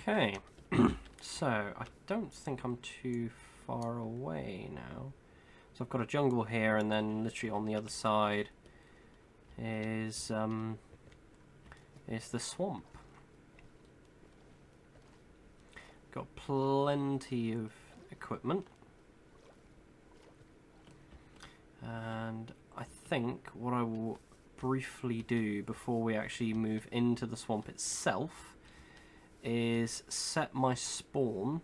Okay, so I don't think I'm too far away now. So I've got a jungle here, and then literally on the other side is the swamp. Got plenty of equipment, and I think what I will briefly do before we actually move into the swamp itself is set my spawn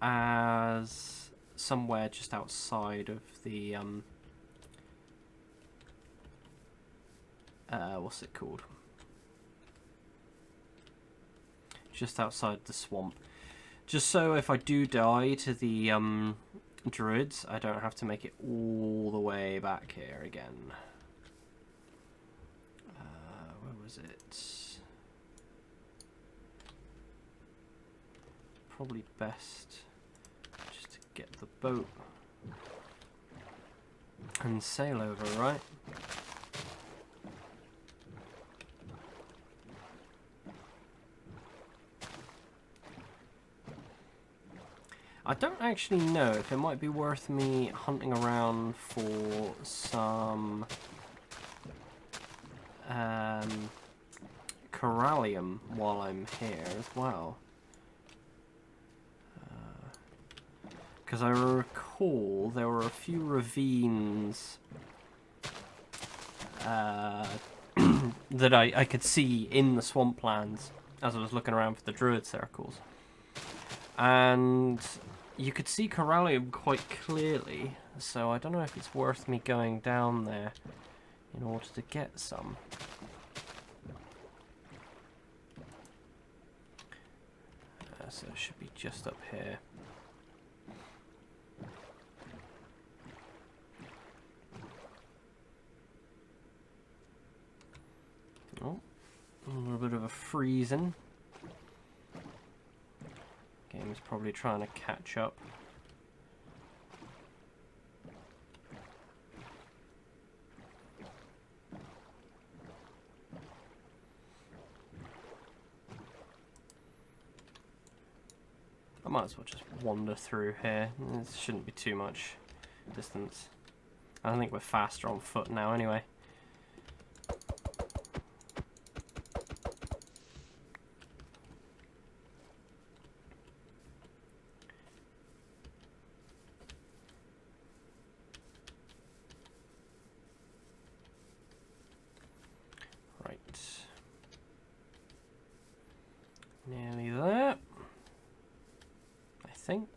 as somewhere just outside of the what's it called? Just outside the swamp. Just so if I do die to the druids, I don't have to make it all the way back here again. Where was it? Probably best just to get the boat and sail over, right? I don't actually know if it might be worth me hunting around for some corallium while I'm here as well. Because I recall there were a few ravines that I could see in the swamplands as I was looking around for the druid circles. And you could see corallium quite clearly, so I don't know if it's worth me going down there in order to get some. So it should be just up here. Oh, a little bit of a freezing. Game's probably trying to catch up. I might as well just wander through here. It shouldn't be too much distance. I think we're faster on foot now anyway. Nearly there, I think.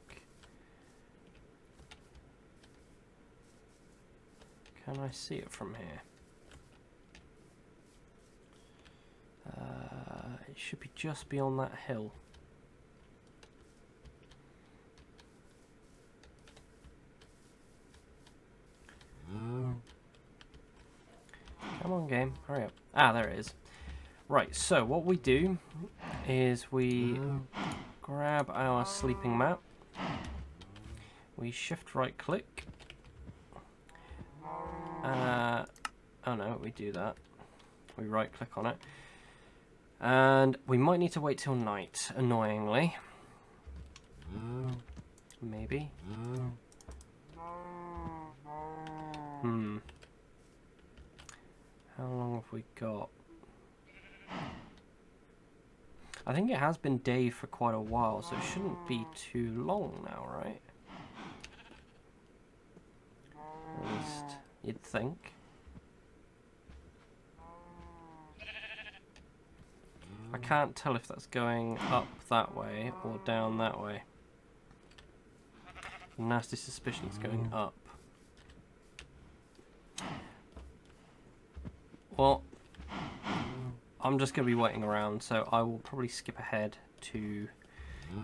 Can I see it from here? It should be just beyond that hill. Come on, game, hurry up. Ah, there it is. Right, so what we do is we grab our sleeping map, we shift right click, oh no, we do that, we right click on it, and we might need to wait till night, annoyingly, maybe, how long have we got? I think it has been day for quite a while, so it shouldn't be too long now, right? At least you'd think. I can't tell if that's going up that way or down that way. Nasty suspicion it's going up. Well, I'm just going to be waiting around, so I will probably skip ahead to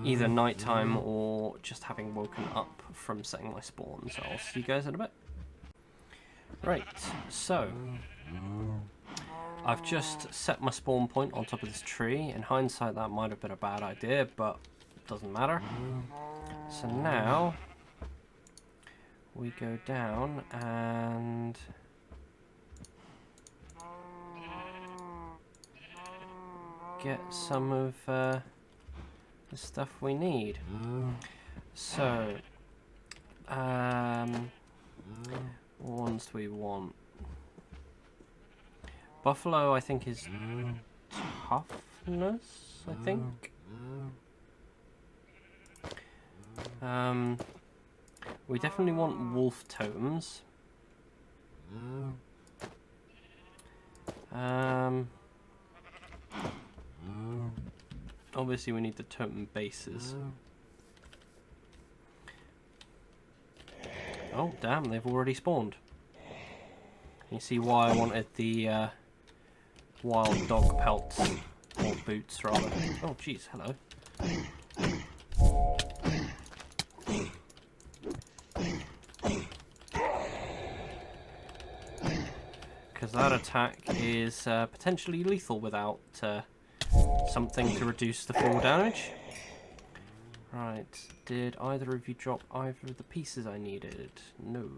either nighttime or just having woken up from setting my spawn. So I'll see you guys in a bit. Right, so I've just set my spawn point on top of this tree. In hindsight, that might have been a bad idea, but it doesn't matter. So now we go down and get some of the stuff we need. So, what ones do we want? Buffalo, I think, is toughness, I think. We definitely want wolf totems. Obviously we need the totem bases. Oh damn, they've already spawned. You see why I wanted the wild dog pelts, or boots rather. Oh jeez, hello. Because that attack is potentially lethal without something to reduce the fall damage. Right, did either of you drop either of the pieces I needed? No.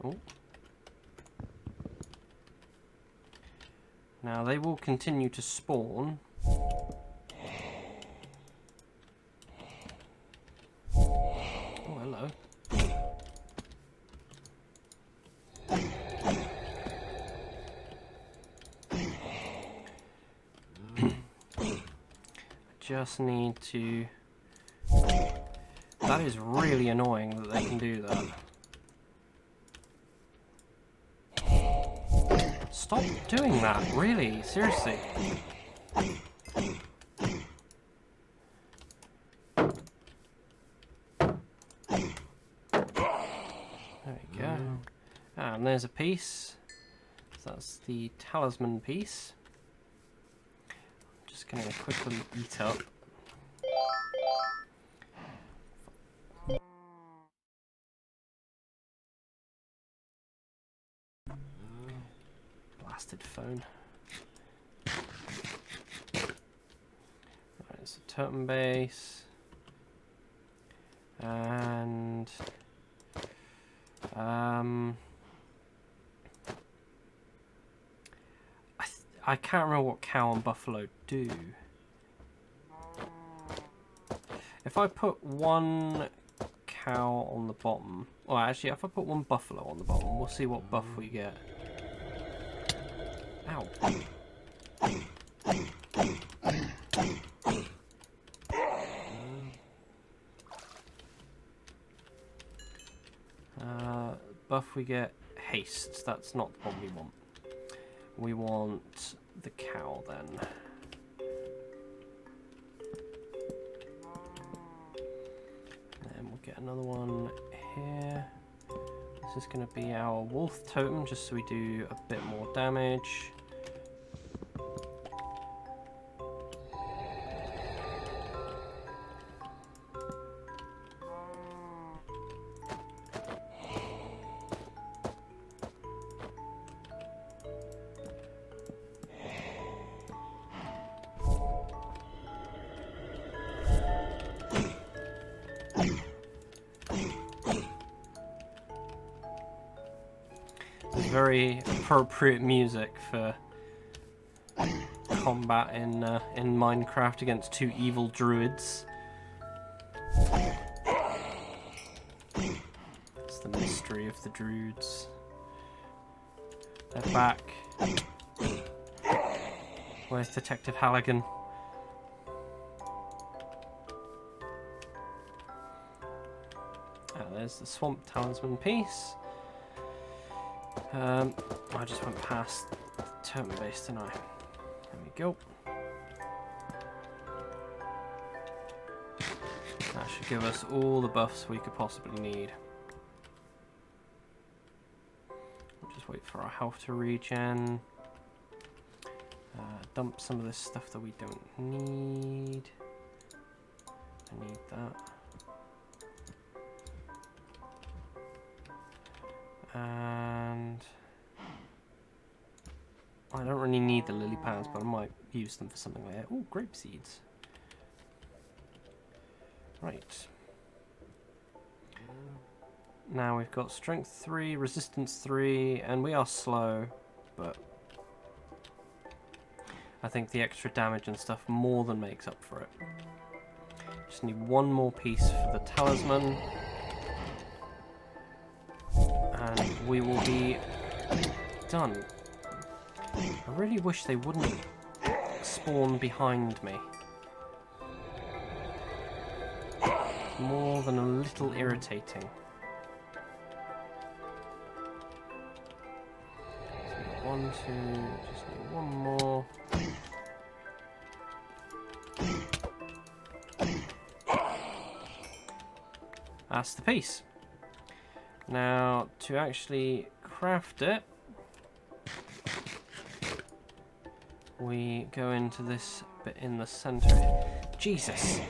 Oh. Now they will continue to spawn. Oh, hello. Just need to... That is really annoying that they can do that. Stop doing that, really, seriously. There we go. And there's a piece. So that's the talisman piece. Just gonna quickly eat up. Blasted phone. Right, it's a totem base. And I can't remember what cow and buffalo do. If I put one cow on the bottom, or actually if I put one buffalo on the bottom, we'll see what buff we get. Ow. Buff we get haste, that's not what we want. We want the cow then. And we'll get another one here. This is going to be our wolf totem, just so we do a bit more damage. Very appropriate music for combat in Minecraft against two evil druids. It's the mystery of the druids. They're back. Where's Detective Halligan? There's the swamp talisman piece. I just went past totem base, didn't I? There we go. That should give us all the buffs we could possibly need. We'll just wait for our health to regen. Dump some of this stuff that we don't need. I need that. And I don't really need the lily pads, but I might use them for something later. Oh, grape seeds. Right. Now we've got strength 3, resistance 3, and we are slow, but I think the extra damage and stuff more than makes up for it. Just need one more piece for the talisman, and we will be done. I really wish they wouldn't spawn behind me. It's more than a little irritating. So 1, 2, just need one more. That's the piece. Now, to actually craft it, we go into this bit in the center. Jesus!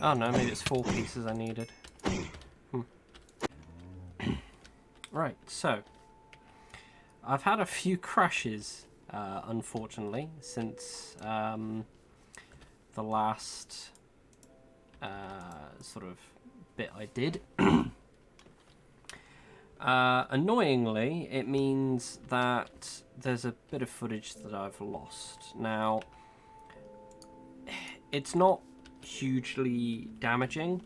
Oh no, maybe it's 4 pieces I needed. Right, so I've had a few crashes, unfortunately, since the last sort of bit I did. Annoyingly, it means that there's a bit of footage that I've lost. Now, it's not hugely damaging.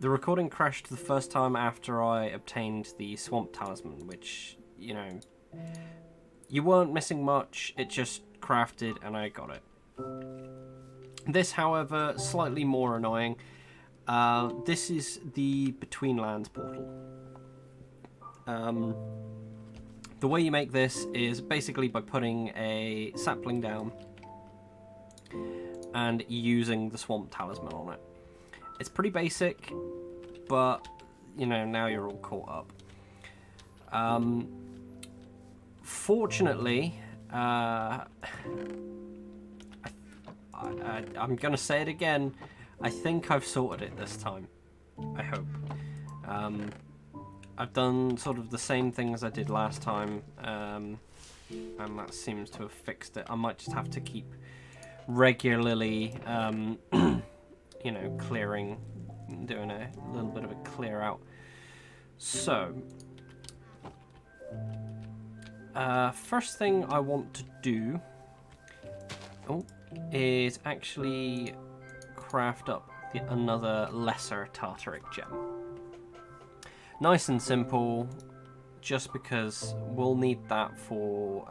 The recording crashed the first time after I obtained the swamp talisman, which, you know, you weren't missing much, it just crafted and I got it. This, however, slightly more annoying. This is the betweenlands portal. The way you make this is basically by putting a sapling down and using the swamp talisman on it. It's pretty basic, but, you know, now you're all caught up. Fortunately, I'm going to say it again, I think I've sorted it this time. I hope. I've done sort of the same things I did last time, and that seems to have fixed it. I might just have to keep regularly, you know, clearing, doing a little bit of a clear out. So, first thing I want to do is actually craft up another lesser tartaric gem. Nice and simple, just because we'll need that for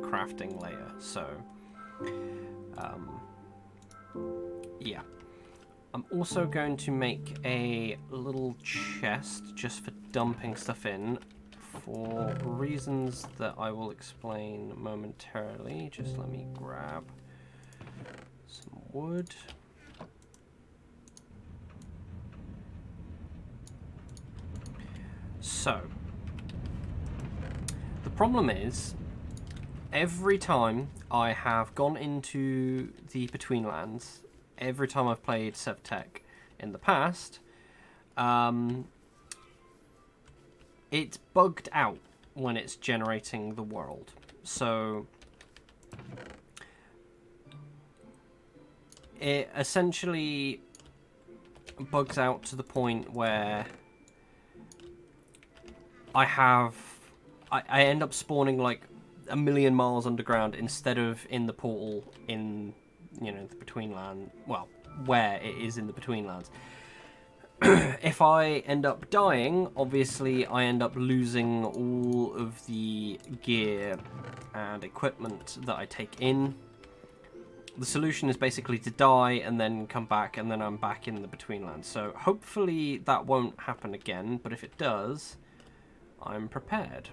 crafting later. So, yeah. I'm also going to make a little chest just for dumping stuff in, for reasons that I will explain momentarily. Just let me grab some wood. So, the problem is, every time I have gone into the betweenlands, every time I've played Sevtech in the past, it's bugged out when it's generating the world. So it essentially bugs out to the point where I end up spawning like a million miles underground instead of in the portal in, you know, the betweenland, well, where it is in the betweenlands. If I end up dying, obviously I end up losing all of the gear and equipment that I take in. The solution is basically to die and then come back, and then I'm back in the betweenlands. So hopefully that won't happen again, but if it does, I'm prepared.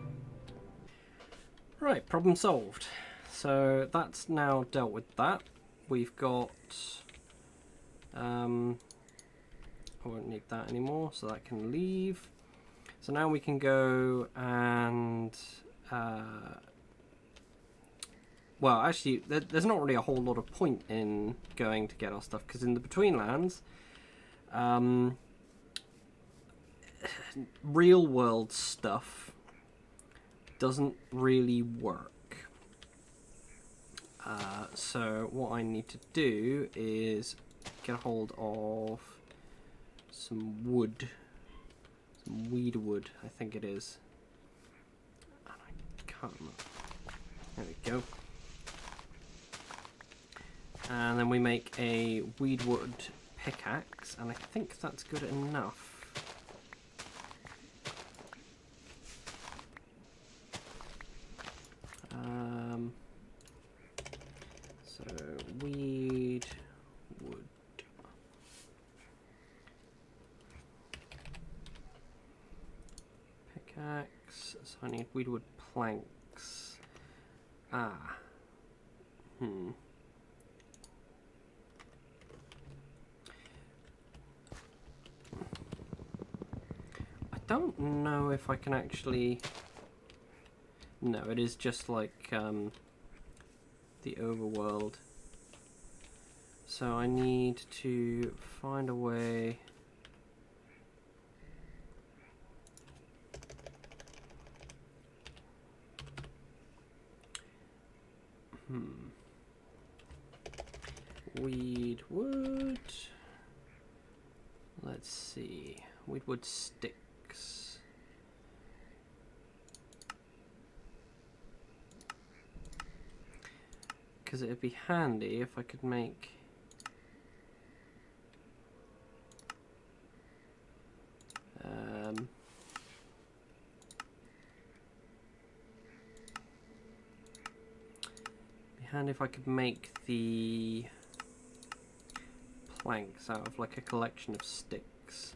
Right, problem solved. So that's now dealt with that. We've got, I won't need that anymore, so that can leave. So now we can go and, well, actually, there's not really a whole lot of point in going to get our stuff, because in the betweenlands, real world stuff doesn't really work. So what I need to do is get a hold of some wood. Some weed wood, I think it is. And I can't remember. There we go. And then we make a weed wood pickaxe, and I think that's good enough. So weed wood. Pickaxe. So I need weed wood planks. I don't know if I can actually... No, it is just like the overworld. So I need to find a way... Weed wood. Let's see. Weed wood sticks. Because it'd be handy if I could make the planks out of like a collection of sticks.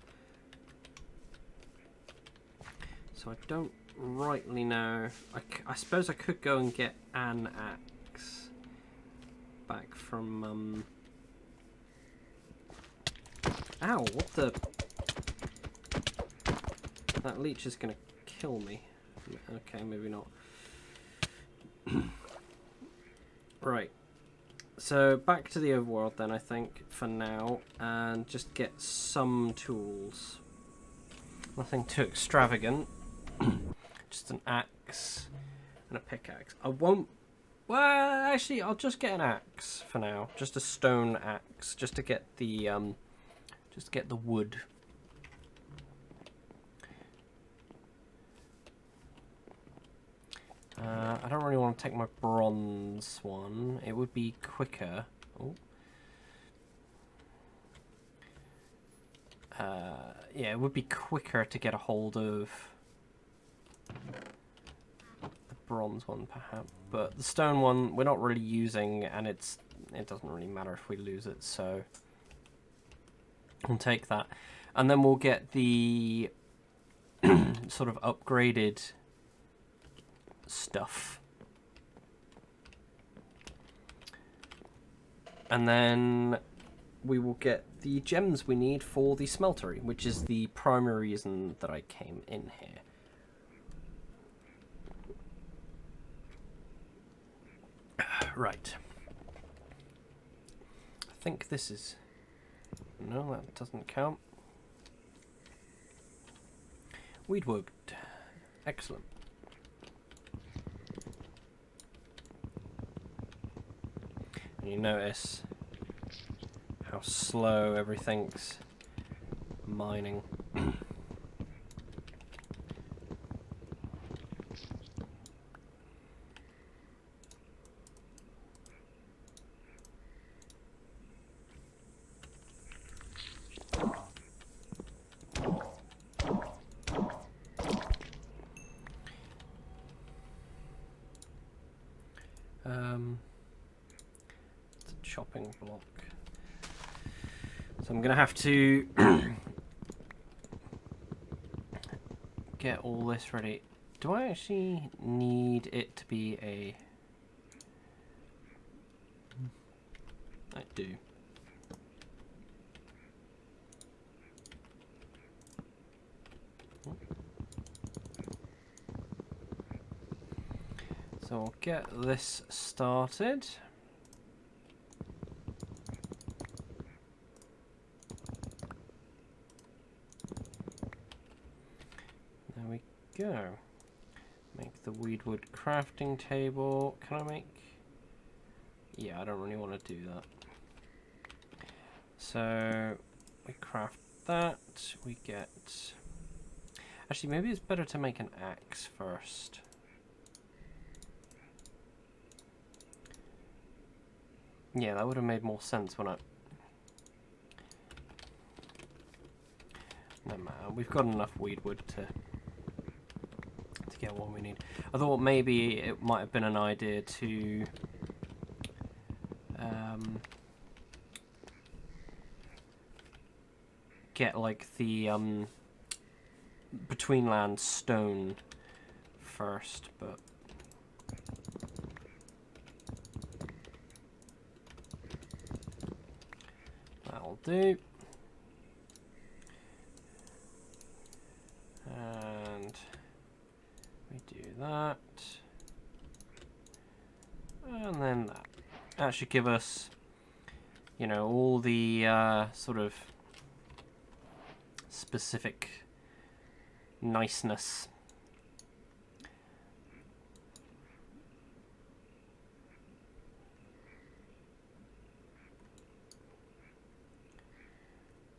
So I don't rightly know. I suppose I could go and get an axe back from Ow, what the... That leech is gonna kill me. Okay, maybe not. Right. So back to the overworld then, I think, for now, and just get some tools. Nothing too extravagant. Just an axe and a pickaxe. I won't... Well, actually, I'll just get an axe for now. Just a stone axe, just to get the wood. I don't really want to take my bronze one. It would be quicker. Oh. Yeah, it would be quicker to get a hold of the bronze one, perhaps. But the stone one, we're not really using, and it doesn't really matter if we lose it, so we'll take that. And then we'll get the sort of upgraded stuff. And then we will get the gems we need for the smeltery, which is the primary reason that I came in here. Right. I think this is... No, that doesn't count. Weedwood. Excellent. And you notice how slow everything's mining. It's a chopping block. So I'm going to have to get all this ready. Do I actually need it to be a... I do. So I'll get this started. There we go. Make the weedwood crafting table. Can I make... Yeah, I don't really want to do that. So we craft that. We get... Actually, maybe it's better to make an axe first. Yeah, that would have made more sense when I... No matter, we've got enough weed wood to get what we need. I thought maybe it might have been an idea to get like the betweenlands stone first, but that'll do. And we do that. And then that. That should give us, you know, all the sort of specific niceness.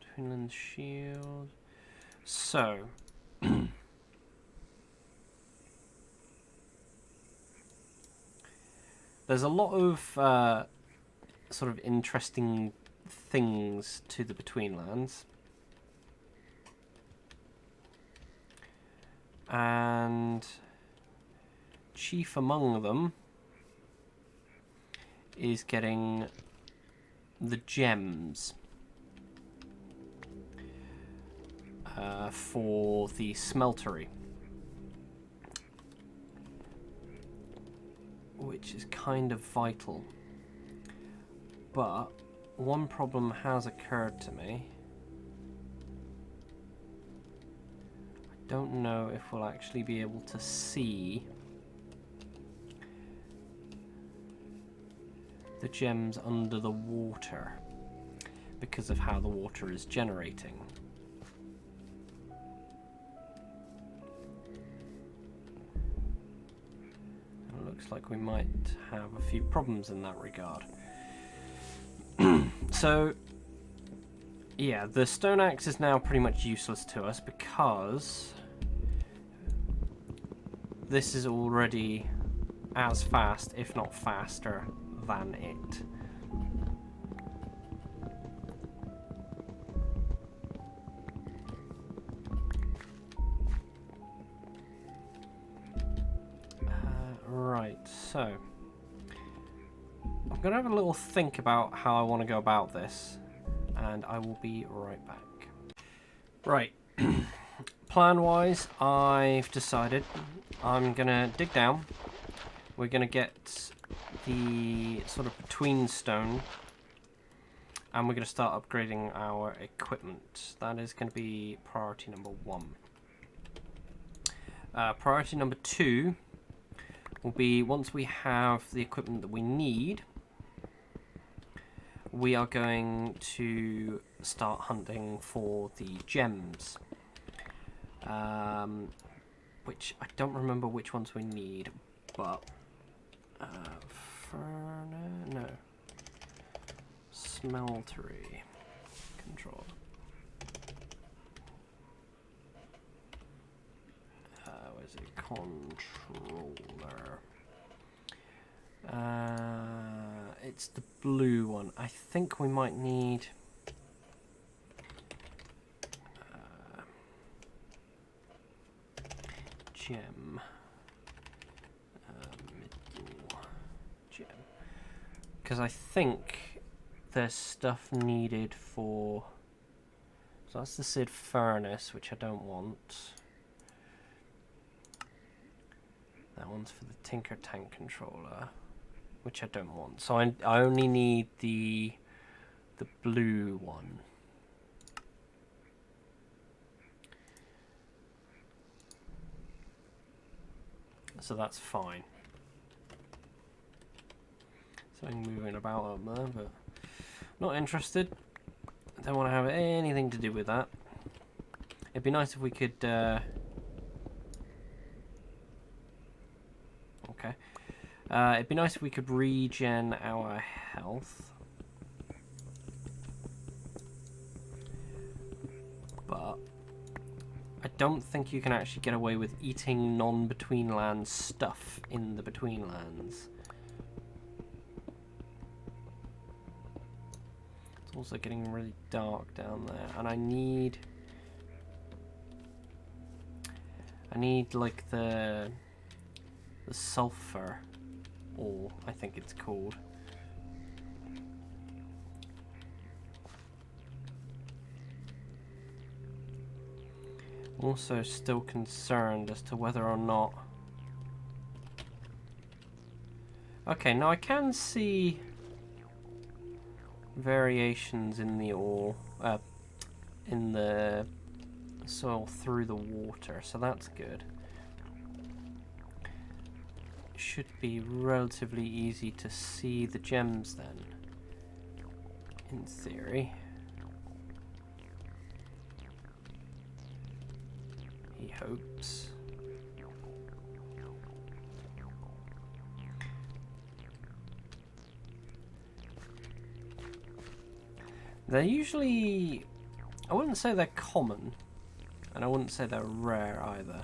Twinland shield. So there's a lot of sort of interesting things to the Betweenlands. And chief among them is getting the gems for the smeltery, which is kind of vital. But one problem has occurred to me. I don't know if we'll actually be able to see the gems under the water because of how the water is generating. And it looks like we might have a few problems in that regard. So, yeah, the stone axe is now pretty much useless to us because this is already as fast, if not faster, than it. Right, so I'm going to have a little think about how I want to go about this, and I will be right back. Right, plan-wise, I've decided I'm going to dig down. We're going to get the sort of between stone, and we're going to start upgrading our equipment. That is going to be priority number 1. Priority number 2 will be, once we have the equipment that we need, we are going to start hunting for the gems, which I don't remember which ones we need, but no, smeltery control. Where's it? Controller. It's the blue one. I think we might need gem. Middle gem. Because I think there's stuff needed for... So that's the Sid furnace, which I don't want. That one's for the Tinker Tank controller, which I don't want. So I only need the blue one. So that's fine. Something moving about up there, but not interested. Don't want to have anything to do with that. It'd be nice if we could... Okay. It'd be nice if we could regen our health. But I don't think you can actually get away with eating non-betweenlands stuff in the betweenlands. It's also getting really dark down there, and I need like the sulfur ore, I think it's called. Also still concerned as to whether or not... Okay, now I can see variations in the ore, in the soil through the water, so that's good. It should be relatively easy to see the gems then, in theory. He hopes. They're usually... I wouldn't say they're common, and I wouldn't say they're rare either.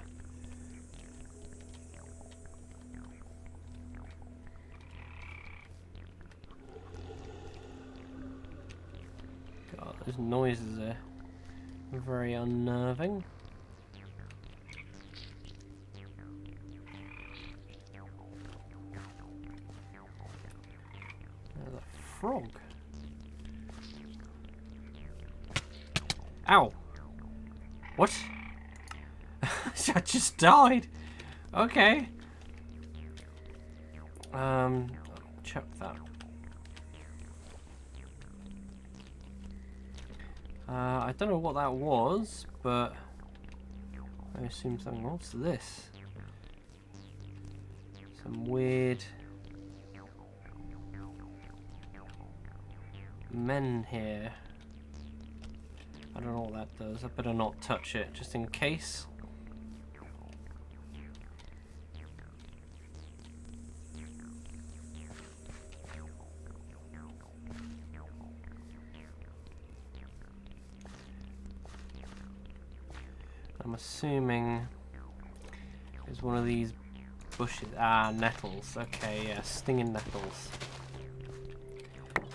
God, those noises are very unnerving. There's a frog. Ow! What? I just died! Okay. Chuck that. I don't know what that was, but I assume something. What's this? Some weird men here. I don't know what that does. I better not touch it, just in case. I'm assuming it's one of these bushes. Ah, nettles. Okay, yeah, stinging nettles.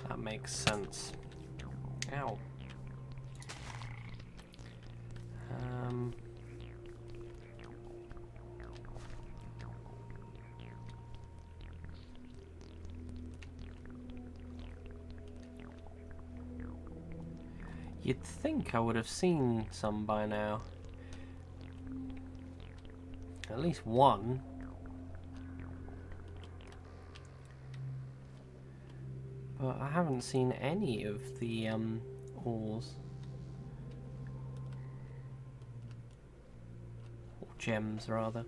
That makes sense. Ow. You'd think I would have seen some by now. At least one. But I haven't seen any of the ores. Or gems, rather.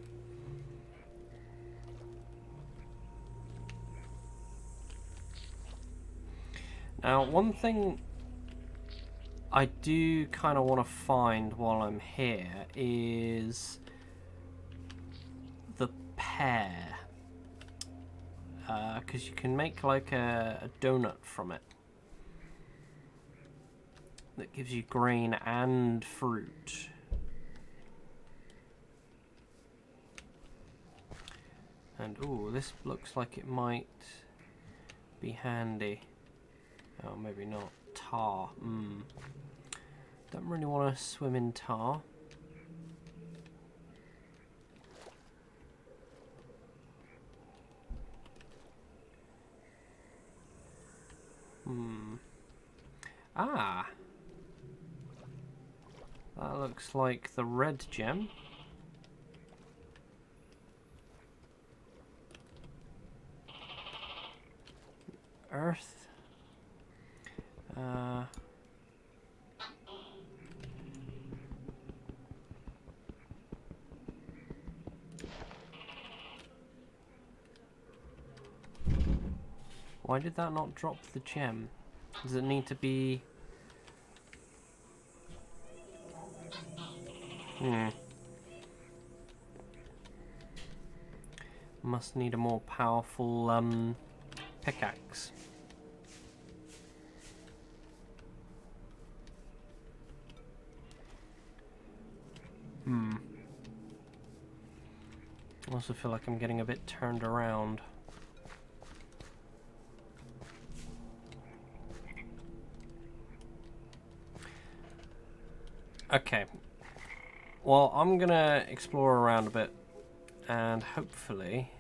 Now, one thing I do kind of want to find while I'm here is the pear. Because you can make like a donut from it that gives you grain and fruit. And ooh, this looks like it might be handy. Oh, maybe not. Tar. Don't really want to swim in tar. Ah. That looks like the red gem. Earth. Why did that not drop the gem? Does it need to be... Must need a more powerful pickaxe. I also feel like I'm getting a bit turned around. Okay. Well, I'm gonna explore around a bit and hopefully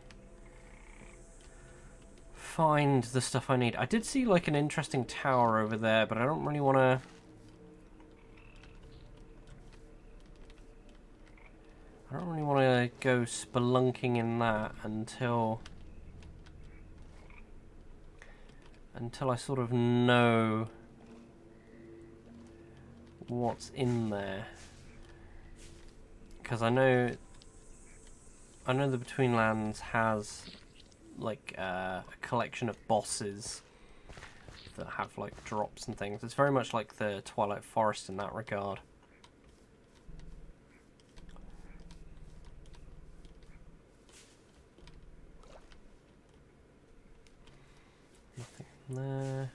find the stuff I need. I did see like an interesting tower over there, but I don't really want to... I don't really want to go spelunking in that until I sort of know what's in there. Because I know the Betweenlands has like a collection of bosses that have like drops and things. It's very much like the Twilight Forest in that regard. Nothing there.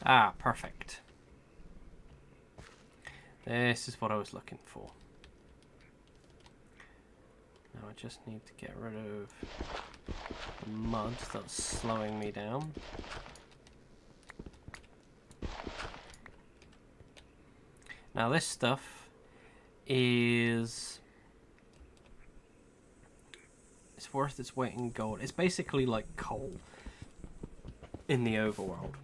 Ah, perfect. This is what I was looking for. Now I just need to get rid of the mud that's slowing me down. Now this stuff is... it's worth its weight in gold. It's basically like coal in the overworld.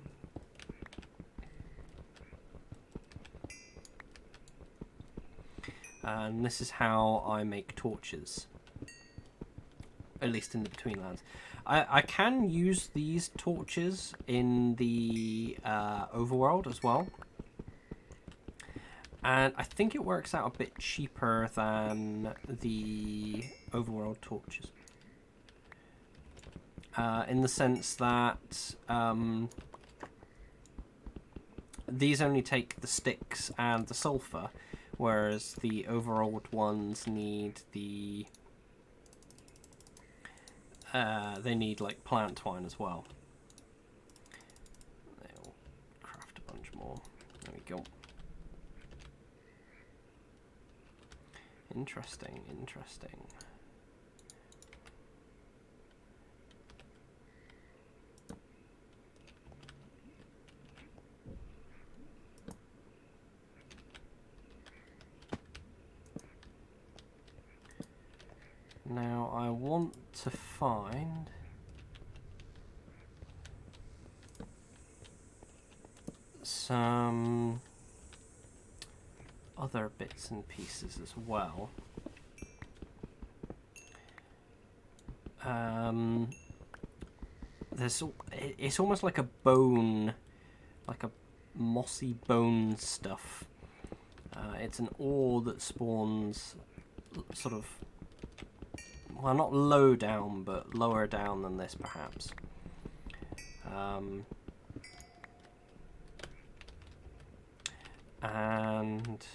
And this is how I make torches. At least in the Betweenlands. I can use these torches in the overworld as well. And I think it works out a bit cheaper than the overworld torches. In the sense that these only take the sticks and the sulfur, whereas the overworld ones need the... they need like plant twine as well. They'll craft a bunch more. There we go. Interesting, interesting. Now I want to find some other bits and pieces as well. It's almost like a bone, like a mossy bone stuff. It's an ore that spawns sort of, well, not low down, but lower down than this, perhaps. And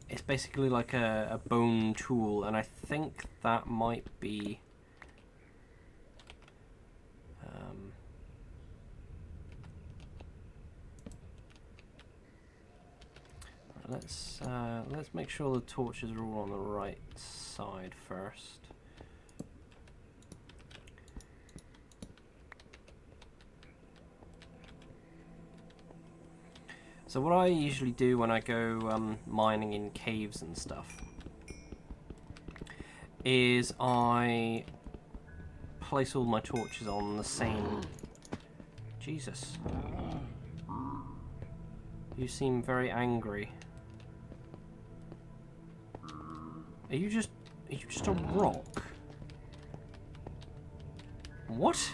it's basically like a bone tool, and I think that might be... let's make sure the torches are all on the right side first. So what I usually do when I go mining in caves and stuff is I place all my torches on the same... Jesus. You seem very angry. Are you just a rock? What?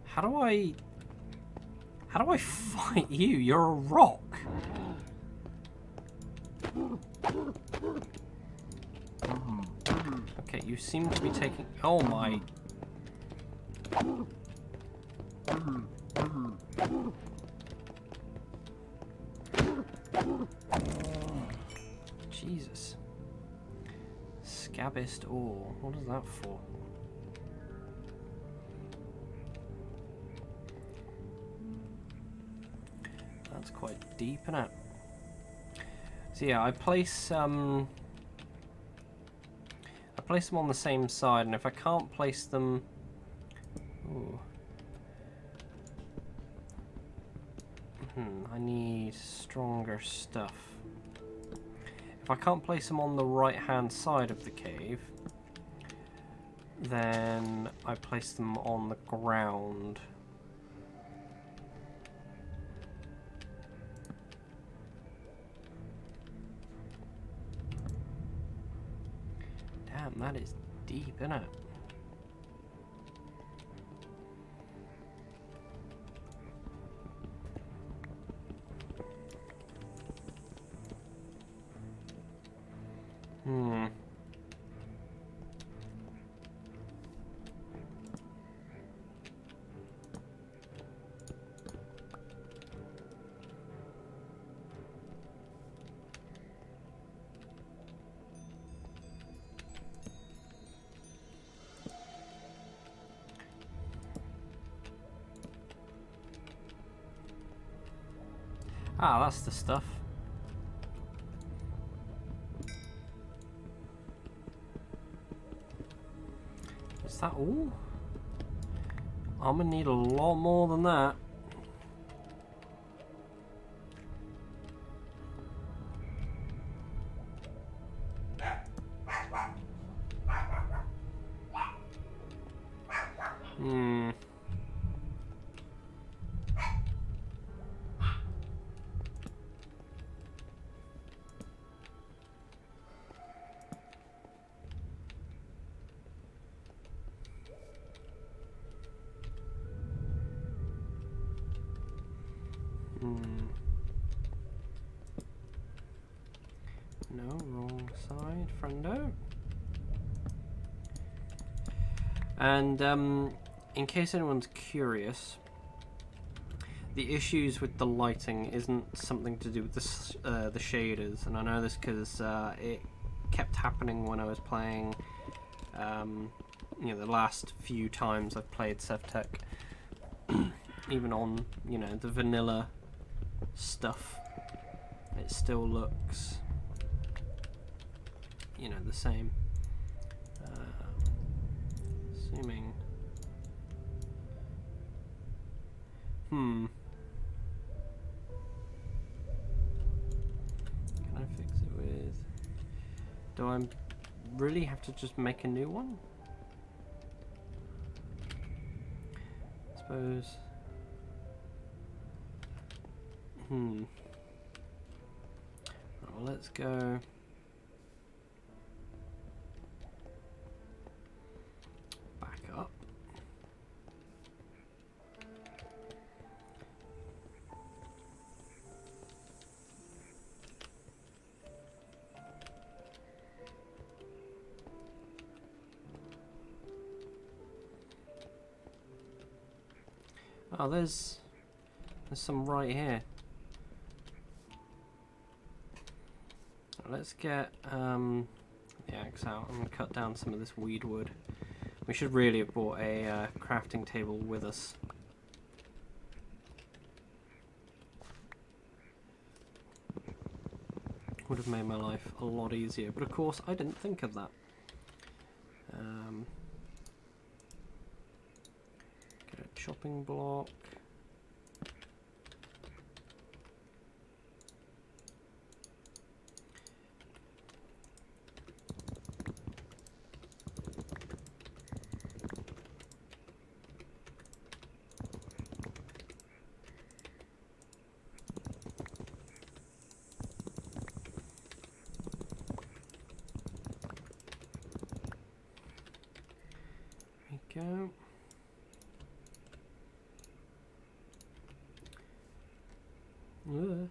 How do I fight you? You're a rock. Okay, you seem to be taking... Oh my... Jesus. Scabbist ore. What is that for? That's quite deep, isn't it? So yeah, I place them on the same side, and if I can't place them, ooh. I need stronger stuff. If I can't place them on the right-hand side of the cave, then I place them on the ground. Damn, that is deep, isn't it? Ah, that's the stuff. Is that all? I'm gonna need a lot more than that. No, wrong side, friendo. And in case anyone's curious, the issues with the lighting isn't something to do with the shaders, and I know this because it kept happening when I was playing. You know, the last few times I've played Sevtech, even on, you know, the vanilla stuff, it still looks, you know, the same. Assuming. Can I fix it with? Do I really have to just make a new one? I suppose. Well, let's go. Back up. Oh, there's some right here. Let's get the axe out. I'm going to cut down some of this weed wood. We should really have brought a crafting table with us. Would have made my life a lot easier, but of course I didn't think of that. Get a chopping block. Go. Oh,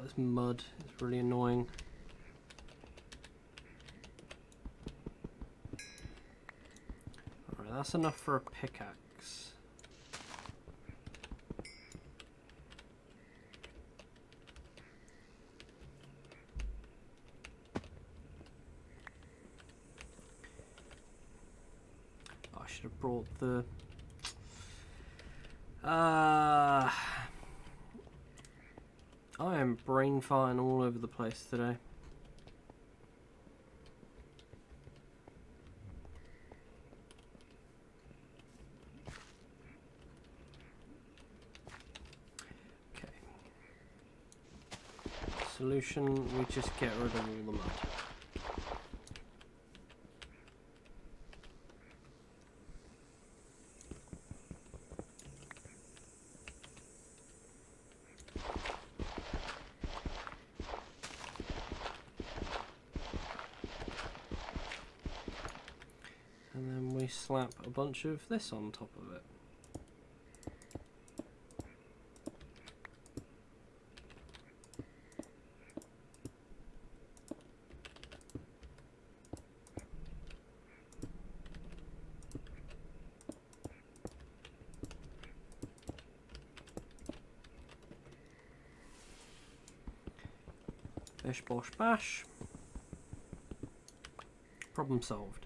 this mud is really annoying. that's enough for a pickaxe. Oh, I should have brought the... I am brain farting all over the place today. Okay. Solution, we just get rid of all the mud. And then we slap a bunch of this on top of it. Bish bosh bash. Problem solved.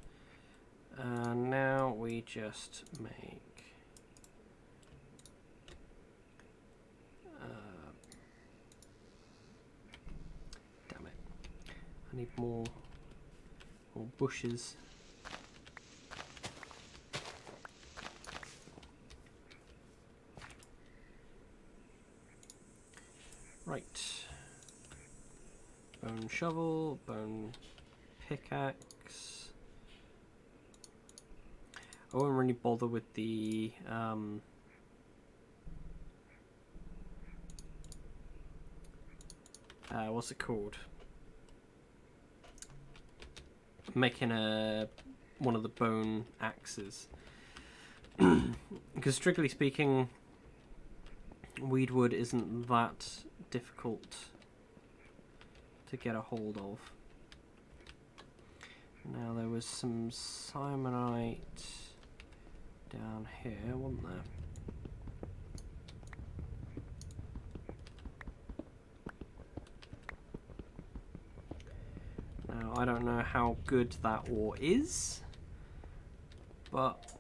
And now we just make damn it. I need more bushes. Right. Bone shovel, bone pickaxe. I won't really bother with the what's it called? Making one of the bone axes. Because strictly speaking, weed wood isn't that difficult to get a hold of. Now there was some simonite down here, wasn't there? Now I don't know how good that ore is, but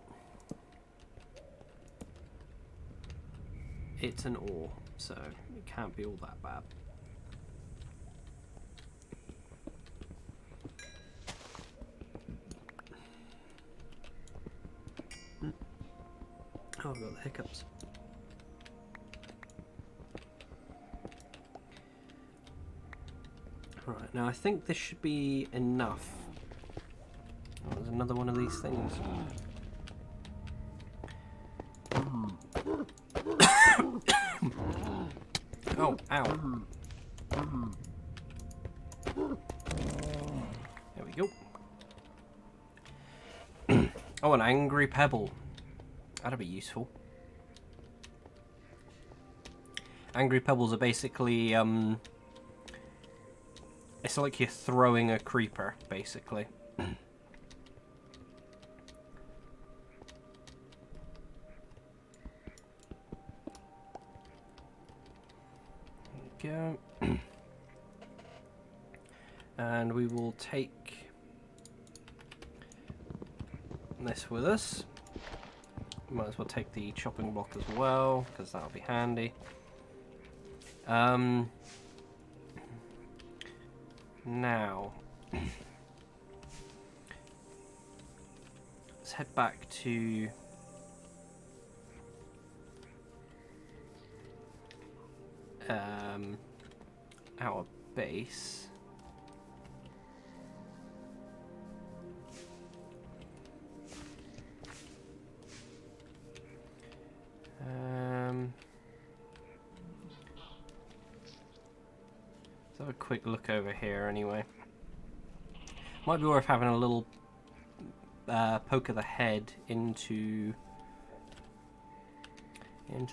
it's an ore, so it can't be all that bad. Oh, I've got the hiccups. Right, now I think this should be enough. Oh, there's another one of these things. Oh, ow. There we go. Oh, an angry pebble. That'd be useful. Angry pebbles are basically, it's like you're throwing a creeper, basically. There we go. And we will take this with us. Might as well take the chopping block as well, because that'll be handy. Now, let's head back to our base. Let's have a quick look over here anyway. Might be worth having a little poke of the head into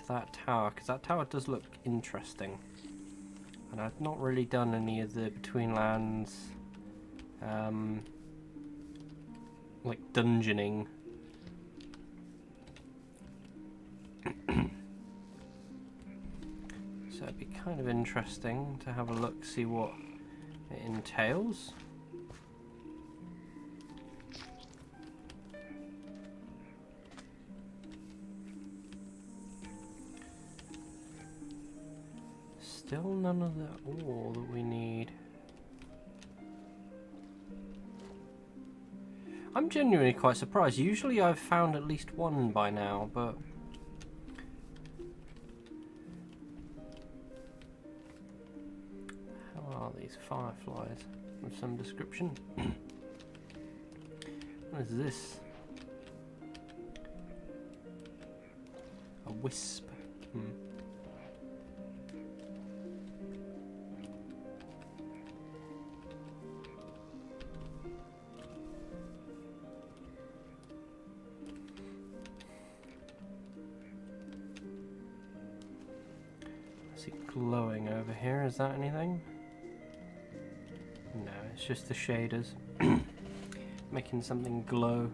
that tower, because that tower does look interesting. And I've not really done any of the betweenlands like dungeoning kind of interesting to have a look, see what it entails. Still none of the ore that we need. I'm genuinely quite surprised. Usually I've found at least one by now, but... How are these fireflies? Of some description. What is this? A wisp. Glowing over here, is that anything? No, it's just the shaders making something glow.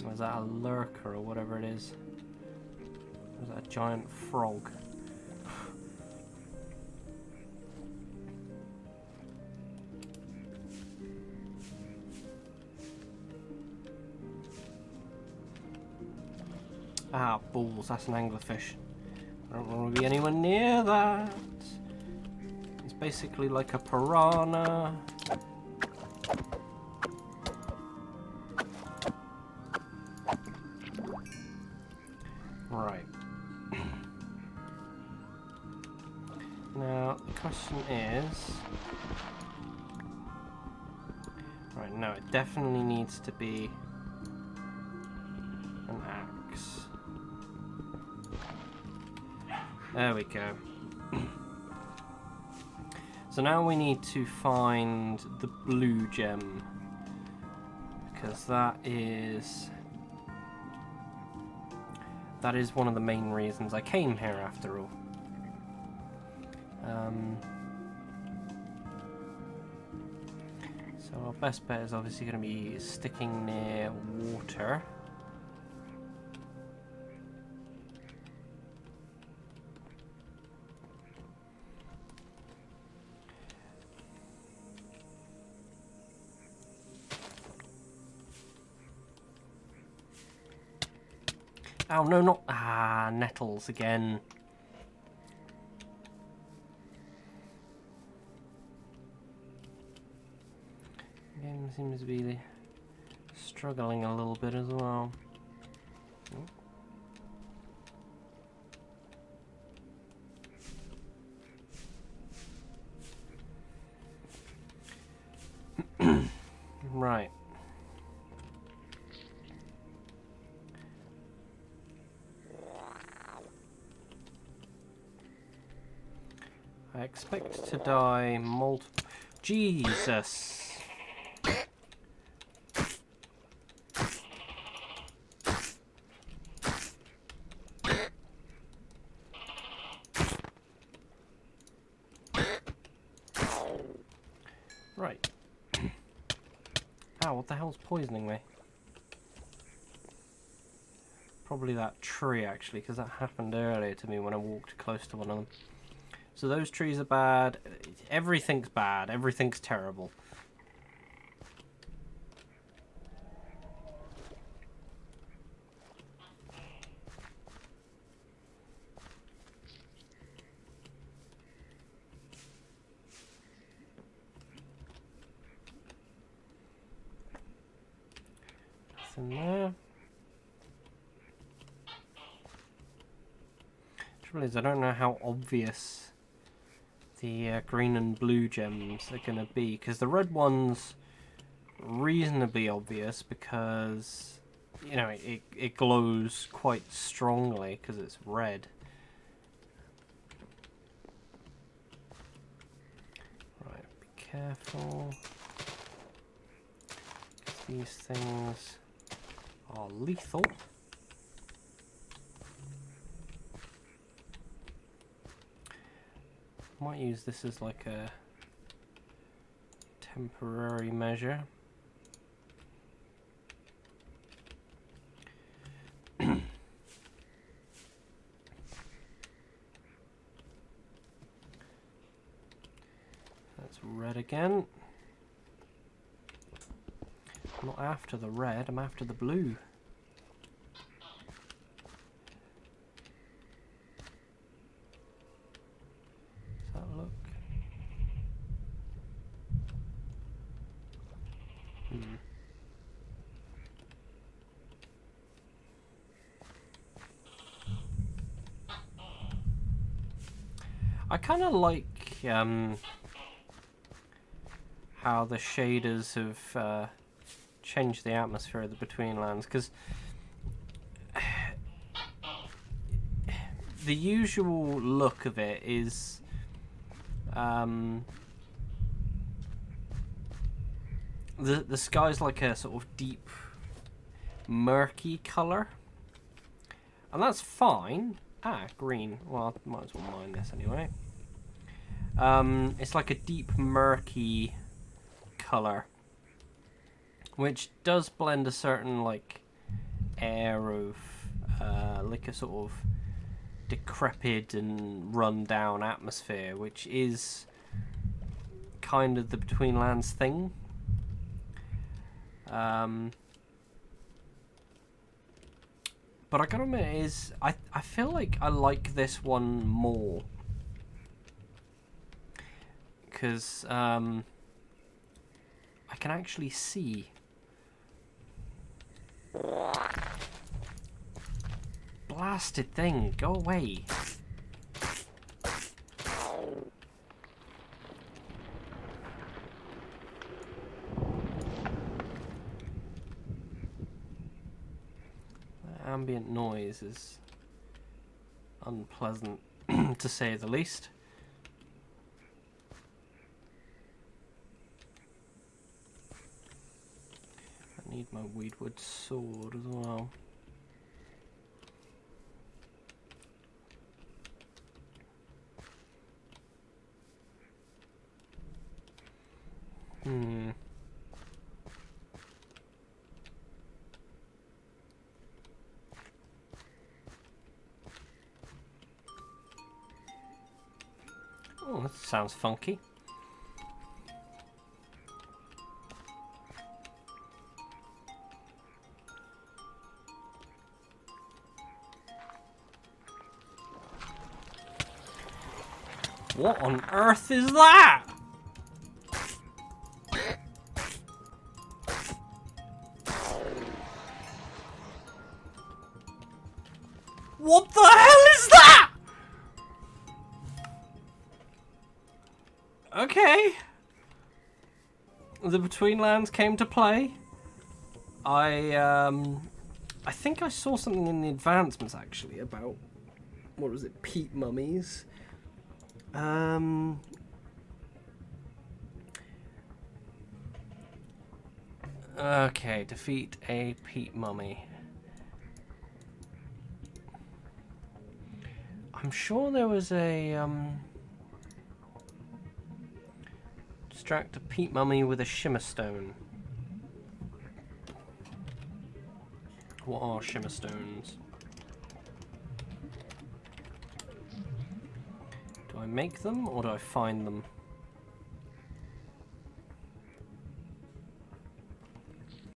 Or is that a lurker or whatever it is? Or is that a giant frog? Ah, balls, that's an anglerfish. I don't want to be anywhere near that. It's basically like a piranha. Right. Now, the question is... Right, no, it definitely needs to be an axe. There we go. So now we need to find the blue gem, because that is one of the main reasons I came here after all. So our best bet is obviously going to be sticking near water. Oh no, not nettles again. Game seems to be struggling a little bit as well. Right. I expect to die multiple... Jesus! Right. Ow, what the hell's poisoning me? Probably that tree, actually, because that happened earlier to me when I walked close to one of them. So those trees are bad. Everything's bad. Everything's terrible. Nothing there. Trouble is, I don't know how obvious the green and blue gems are going to be, because the red one's reasonably obvious because, you know, it glows quite strongly because it's red. Right, be careful. These things are lethal. Might use this as like a temporary measure. That's red again. I'm not after the red, I'm after the blue. Does that look? I kind of like how the shaders have changed the atmosphere of the betweenlands, because the usual look of it is the sky's like a sort of deep murky colour, and that's fine. Green. Well, I might as well mine this anyway. It's like a deep murky colour, which does blend a certain like air of like a sort of decrepit and run down atmosphere, which is kind of the betweenlands thing. But I gotta admit, I feel like I like this one more, because I can actually see. Blasted thing, go away. Ambient noise is unpleasant to say the least. I need my weedwood sword as well. Oh, that sounds funky. What on earth is that? What the hell is that? Okay. The Betweenlands came to play. I think I saw something in the advancements actually about, what was it, peat mummies. Okay, defeat a peat mummy. I'm sure there was a distract a peat mummy with a shimmer stone. What are shimmer stones? Do I make them or do I find them?